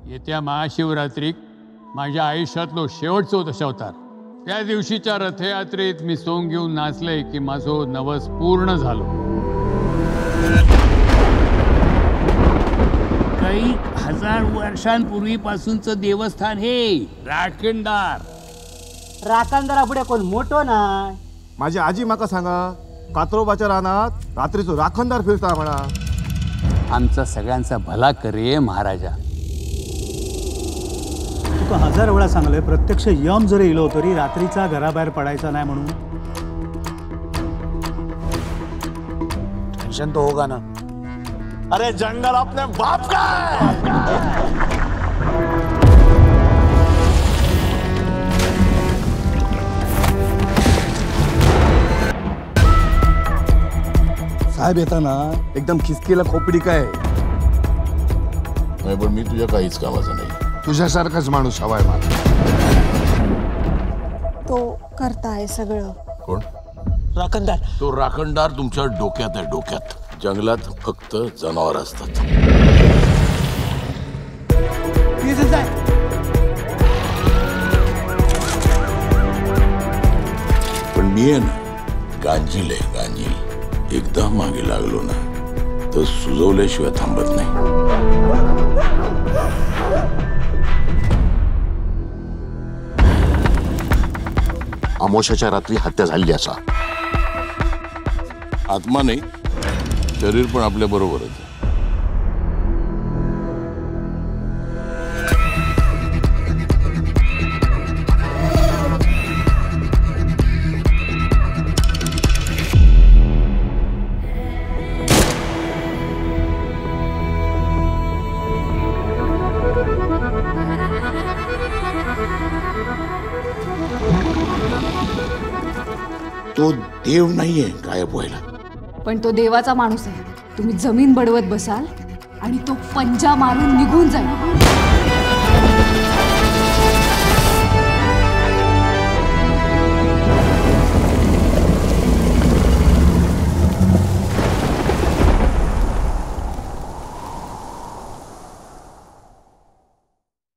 येत्या महाशिवरात्रीक माझ्या आयुष्यातलो शेवटचो दशावतार. त्या दिवशीच्या रथयात्रेत मी सोंग घेऊन नाचले की माझो नवस पूर्ण झालो. काही हजार वर्षांपूर्वीपासूनचं देवस्थान हे राखणदार. राखणदारा पुढे कोण मोठो नाय. माझी आजी माका सांगा, कात्रोबाच्या रानात रात्रीचो राखणदार फिरता म्हणा. आमचा सगळ्यांचा भला करे महाराजा. तुका 1000 वेळा सांगले, प्रत्यक्ष यम जरी इलो तरी रात्रीचा घराबाहेर पडायचा नाही म्हणून. टेंशन तो होगा ना. अरे जंगल अपने बाप का है. साहेब येताना एकदम खिसकीला खोपडी काय. नाही, पण मी तुझ्या काहीच कामाचा नाही. तुझ्यासारखाच माणूस हवाय मला. तो करताय सगळं. कोण? राखणदार. तो राखणदार तुमच्या डोक्यात आहे, डोक्यात. जंगलात फक्त जनावर असतात. पण मी आहे ना, गांजील आहे, गांजील. एकदा मागे लागलो ना तर सुजवल्याशिवाय थांबत नाही. अमोशाच्या रात्री हत्या झाली असा. आत्मा नाही, शरीर पण आपल्या बरोबरच आहे. तो देव नाहीये गायब व्हायला. पण तो देवाचा माणूस आहे. तुम्ही जमीन बडवत बसाल आणि तो पंजा मारून निघून जाईल.